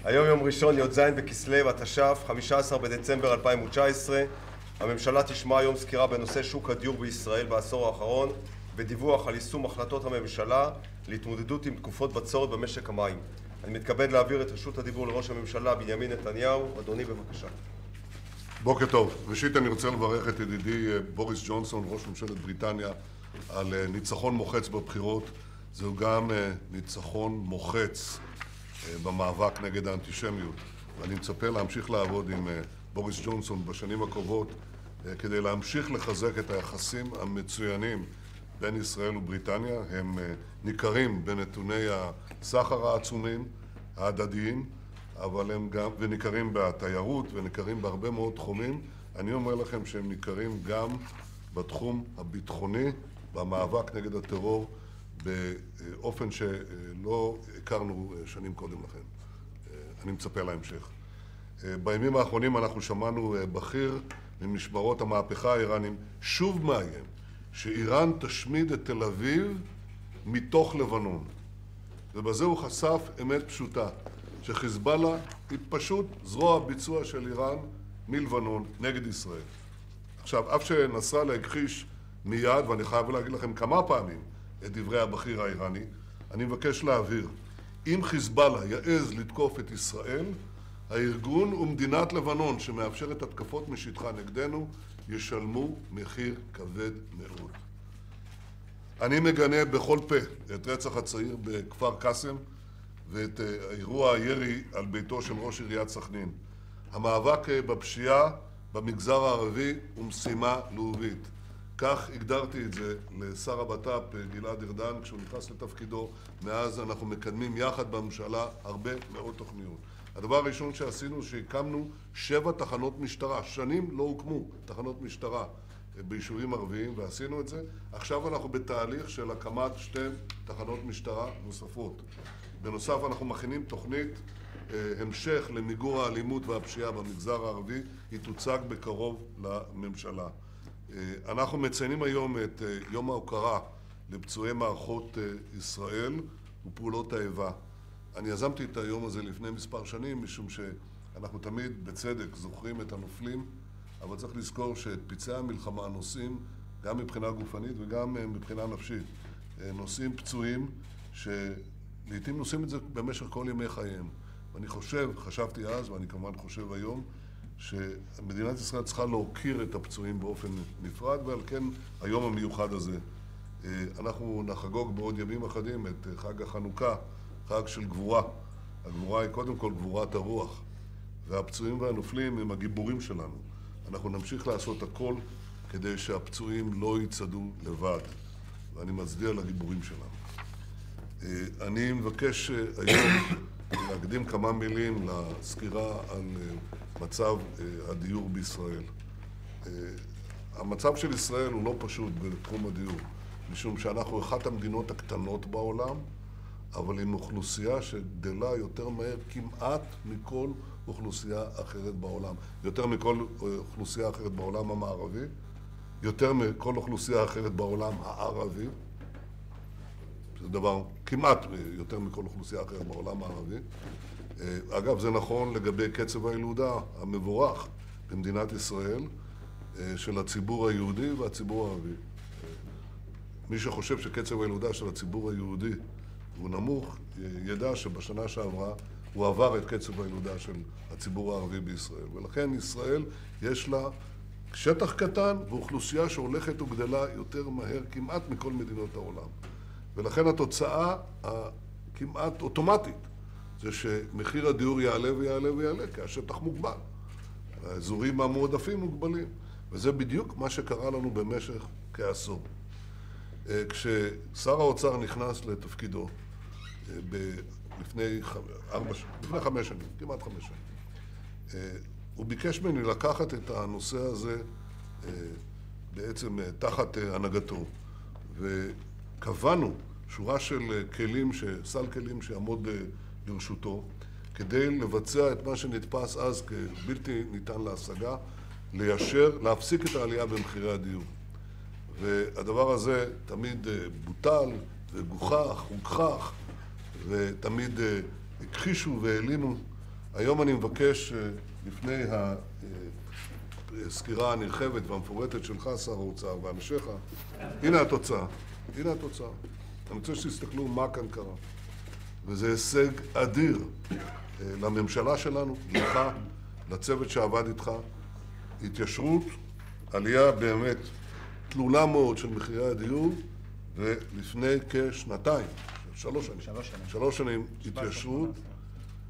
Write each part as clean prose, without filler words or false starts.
היום יום ראשון, י"ז בכסלו, התש"ף, 15 בדצמבר 2019. הממשלה תשמע היום סקירה בנושא שוק הדיור בישראל בעשור האחרון ודיווח על יישום החלטות הממשלה להתמודדות עם תקופות בצורת במשק המים. אני מתכבד להעביר את רשות הדיבור לראש הממשלה בנימין נתניהו. אדוני, בבקשה. בוקר טוב. ראשית אני רוצה לברך את ידידי בוריס ג'ונסון, ראש ממשלת בריטניה, על ניצחון מוחץ בבחירות. זהו גם ניצחון מוחץ במאבק נגד האנטישמיות. ואני מצפה להמשיך לעבוד עם בוריס ג'ונסון בשנים הקרובות כדי להמשיך לחזק את היחסים המצוינים בין ישראל ובריטניה. הם ניכרים בנתוני הסחר העצומים, ההדדיים, אבל הם גם, וניכרים בתיירות, וניכרים בהרבה מאוד תחומים. אני אומר לכם שהם ניכרים גם בתחום הביטחוני, במאבק נגד הטרור, באופן שלא הכרנו שנים קודם לכן. אני מצפה להמשך. בימים האחרונים אנחנו שמענו בכיר ממשמרות המהפכה האיראנים שוב מאיים שאיראן תשמיד את תל אביב מתוך לבנון. ובזה הוא חשף אמת פשוטה, שחיזבאללה היא פשוט זרוע ביצוע של איראן מלבנון נגד ישראל. עכשיו, אף שנסראללה הכחיש מיד, ואני חייב להגיד לכם כמה פעמים את דברי הבכיר האיראני, אני מבקש להבהיר, אם חיזבאללה יעז לתקוף את ישראל, הארגון ומדינת לבנון שמאפשרת התקפות משטחה נגדנו ישלמו מחיר כבד מאוד. אני מגנה בכל פה את רצח הצעיר בכפר קאסם ואת אירוע הירי על ביתו של ראש עיריית סכנין. המאבק בפשיעה במגזר הערבי הוא משימה לאומית. כך הגדרתי את זה לשר הבט"פ גלעד ארדן כשהוא נכנס לתפקידו. מאז אנחנו מקדמים יחד בממשלה הרבה מאוד תוכניות. הדבר הראשון שעשינו שהקמנו 7 תחנות משטרה. שנים לא הוקמו תחנות משטרה ביישובים ערביים, ועשינו את זה. עכשיו אנחנו בתהליך של הקמת 2 תחנות משטרה נוספות. בנוסף אנחנו מכינים תוכנית המשך למיגור האלימות והפשיעה במגזר הערבי. היא תוצג בקרוב לממשלה. אנחנו מציינים היום את יום ההוקרה לפצועי מערכות ישראל ופעולות האיבה. אני יזמתי את היום הזה לפני מספר שנים, משום שאנחנו תמיד בצדק זוכרים את הנופלים, אבל צריך לזכור שאת פצעי המלחמה נושאים גם מבחינה גופנית וגם מבחינה נפשית. נושאים פצועים שלעיתים נושאים את זה במשך כל ימי חייהם. ואני חשבתי אז, ואני כמובן חושב היום, שמדינת ישראל צריכה להוקיר את הפצועים באופן נפרד, ועל כן היום המיוחד הזה. אנחנו נחגוג בעוד ימים אחדים את חג החנוכה, חג של גבורה. הגבורה היא קודם כל גבורת הרוח, והפצועים והנופלים הם הגיבורים שלנו. אנחנו נמשיך לעשות הכל כדי שהפצועים לא יצעדו לבד, ואני מצדיע לגיבורים שלנו. אני מבקש היום להקדים כמה מילים לסקירה על מצב הדיור בישראל. המצב של ישראל הוא לא פשוט בתחום הדיור, משום שאנחנו אחת המדינות הקטנות בעולם, אבל עם אוכלוסייה שגדלה יותר מהר כמעט מכל אוכלוסייה אחרת בעולם. יותר מכל אוכלוסייה אחרת בעולם המערבי, יותר מכל אוכלוסייה אחרת בעולם הערבי. זה דבר כמעט יותר מכל אוכלוסייה אחרת בעולם הערבי. אגב, זה נכון לגבי קצב הילודה המבורך במדינת ישראל של הציבור היהודי והציבור הערבי. מי שחושב שקצב הילודה של הציבור היהודי הוא נמוך, ידע שבשנה שעברה הוא עבר את קצב הילודה של הציבור הערבי בישראל. ולכן ישראל יש לה שטח קטן ואוכלוסייה שהולכת וגדלה יותר מהר כמעט מכל מדינות העולם. ולכן התוצאה הכמעט אוטומטית זה שמחיר הדיור יעלה ויעלה ויעלה, כי השטח מוגבל. האזורים המועדפים מוגבלים. וזה בדיוק מה שקרה לנו במשך כעשור. כששר האוצר נכנס לתפקידו לפני 5 שנים, כמעט 5 שנים, הוא ביקש ממני לקחת את הנושא הזה בעצם תחת הנהגתו, וקבענו שורה של כלים, סל כלים שיעמוד לרשותו, כדי לבצע את מה שנתפס אז כבלתי ניתן להשגה, להפסיק את העלייה במחירי הדיור. והדבר הזה תמיד בוטל וגוחך, הוגחך, ותמיד הכחישו והעלימו היום אני מבקש, לפני הסקירה הנרחבת והמפורטת שלך, שר האוצר, ואנשיך, הנה התוצאה. הנה התוצאה. אני רוצה שתסתכלו מה כאן קרה. וזה הישג אדיר לממשלה שלנו, לך, לצוות שעבד איתך. התיישרות, עלייה באמת תלולה מאוד של מחירי הדיור, ולפני כשנתיים, שלוש שנים התיישרות,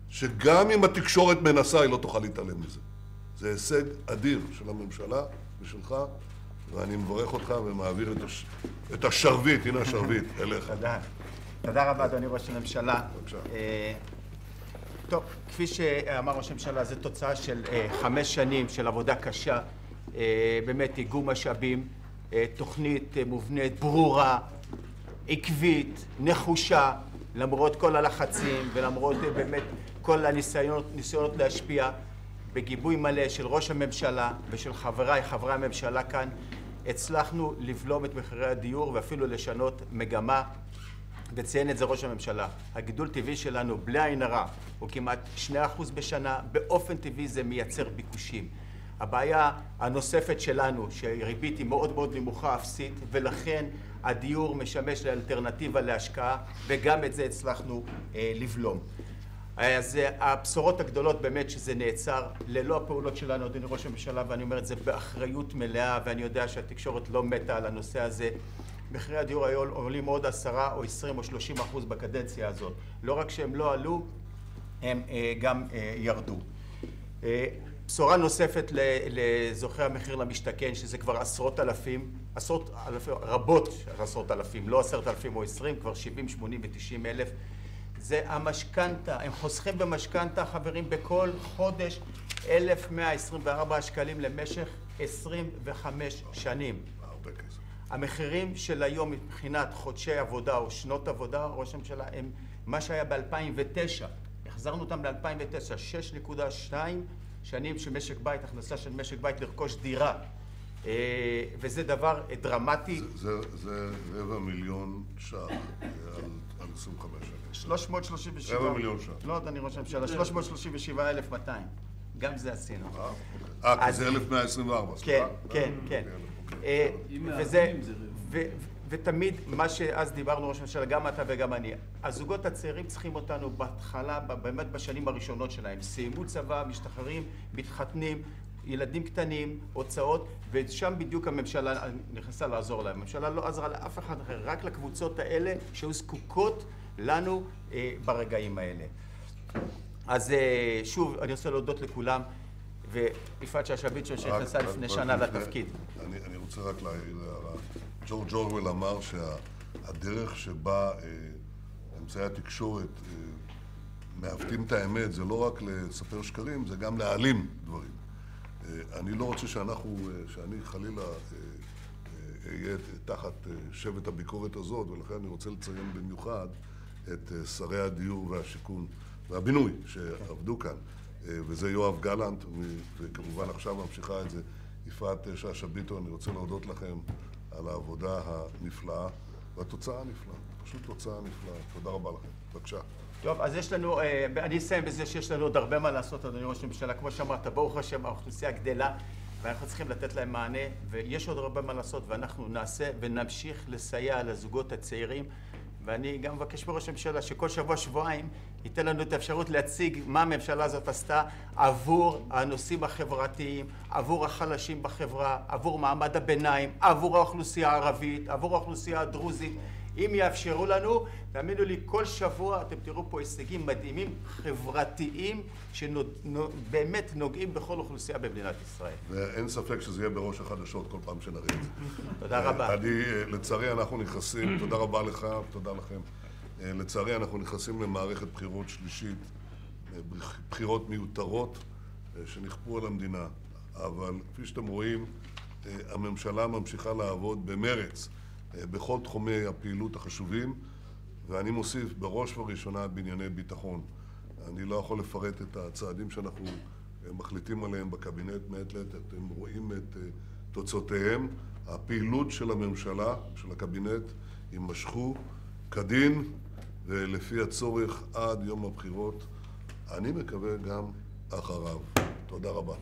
שגם אם התקשורת מנסה, היא לא תוכל להתעלם מזה. זה הישג אדיר של הממשלה ושלך, ואני מברך אותך ומעביר את השרביט, הנה השרביט, אליך. תודה. תודה רבה, אדוני ראש הממשלה. בבקשה. טוב, כפי שאמר ראש הממשלה, זו תוצאה של 5 שנים של עבודה קשה, באמת איגום משאבים, תוכנית מובנית, ברורה, עקבית, נחושה, למרות כל הלחצים ולמרות באמת כל הניסיונות להשפיע, בגיבוי מלא של ראש הממשלה ושל חברי הממשלה כאן, הצלחנו לבלום את מחירי הדיור ואפילו לשנות מגמה, וציין את זה ראש הממשלה. הגידול טבעי שלנו, בלי עין הרע, הוא כמעט 2% בשנה, באופן טבעי זה מייצר ביקושים. הבעיה הנוספת שלנו, שהריבית היא מאוד מאוד נמוכה, אפסית, ולכן הדיור משמש לאלטרנטיבה להשקעה, וגם את זה הצלחנו לבלום. אז הבשורות הגדולות באמת שזה נעצר ללא הפעולות שלנו, אדוני ראש הממשלה, ואני אומר את זה באחריות מלאה, ואני יודע שהתקשורת לא מתה על הנושא הזה. מחירי הדיור היו עולים עוד 10 או 20 או 30% בקדנציה הזאת. לא רק שהם לא עלו, הם גם ירדו. בשורה נוספת לזוכי המחיר למשתכן, שזה כבר עשרות אלפים, רבות של עשרות אלפים, לא 10,000 או 20, כבר 70, 80 ו-90 אלף. זה המשכנתה, הם חוסכים במשכנתה, חברים, בכל חודש 1,124 שקלים למשך 25 שנים. הרבה כסף. המחירים של היום מבחינת חודשי עבודה או שנות עבודה, ראש הממשלה, הם מה שהיה ב-2009. החזרנו אותם ל-2009, 6.2 שנים שמשק בית, הכנסה של משק בית לרכוש דירה. וזה דבר דרמטי. זה 250,000 ש"ח על 25 שנים. 337. 250,000 ש"ח. לא, אדוני ראש הממשלה, 337,200. גם זה עשינו. כי זה 1,124. כן, כן, כן. ותמיד מה שאז דיברנו ראש הממשלה, גם אתה וגם אני, הזוגות הצעירים צריכים אותנו בהתחלה, באמת בשנים הראשונות שלהם. סיימו צבא, משתחררים, מתחתנים, ילדים קטנים, הוצאות, ושם בדיוק הממשלה נכנסה לעזור להם. הממשלה לא עזרה לאף אחד אחר, רק לקבוצות האלה שהיו זקוקות לנו ברגעים האלה. אז שוב, אני רוצה להודות לכולם, ויפעת שאשא ביטון שנכנסה לפני שנה לתפקיד. אני רוצה רק להעיר הערה. ג'ורג' אורוול אמר שהדרך שבה אמצעי התקשורת מעוותים את האמת זה לא רק לספר שקרים, זה גם להעלים דברים. אני לא רוצה שאני חלילה אהיה תחת שבט הביקורת הזאת, ולכן אני רוצה לציין במיוחד את שרי הדיור והשיכון והבינוי שעבדו כאן, וזה יואב גלנט, וכמובן עכשיו ממשיכה את זה יפעת שאשא ביטון. אני רוצה להודות לכם על העבודה הנפלאה והתוצאה הנפלאה, פשוט תוצאה נפלאה. תודה רבה לכם. בבקשה. טוב, אז יש לנו, אני אסיים בזה שיש לנו עוד הרבה מה לעשות, אדוני ראש הממשלה. כמו שאמרת, ברוך השם, האוכלוסייה גדלה, ואנחנו צריכים לתת להם מענה, ויש עוד הרבה מה לעשות, ואנחנו נעשה ונמשיך לסייע לזוגות הצעירים. ואני גם מבקש מראש הממשלה שכל שבוע-שבועיים ייתן לנו את האפשרות להציג מה הממשלה הזאת עשתה עבור הנושאים החברתיים, עבור החלשים בחברה, עבור מעמד הביניים, עבור האוכלוסייה הערבית, עבור האוכלוסייה הדרוזית. אם יאפשרו לנו, תאמינו לי, כל שבוע אתם תראו פה הישגים מדהימים, חברתיים, שבאמת נוגעים בכל אוכלוסייה במדינת ישראל. ואין ספק שזה יהיה בראש החדשות כל פעם שנראה את זה. תודה רבה. לצערי אנחנו נכנסים, תודה רבה לך ותודה לכם. לצערי אנחנו נכנסים למערכת בחירות שלישית, בחירות מיותרות שנכפו על המדינה. אבל כפי שאתם רואים, הממשלה ממשיכה לעבוד במרץ בכל תחומי הפעילות החשובים, ואני מוסיף בראש ובראשונה בענייני ביטחון. אני לא יכול לפרט את הצעדים שאנחנו מחליטים עליהם בקבינט מעת לעת, אתם רואים את תוצאותיהם. הפעילות של הממשלה, של הקבינט, יימשכו כדין ולפי הצורך עד יום הבחירות. אני מקווה גם אחריו. תודה רבה.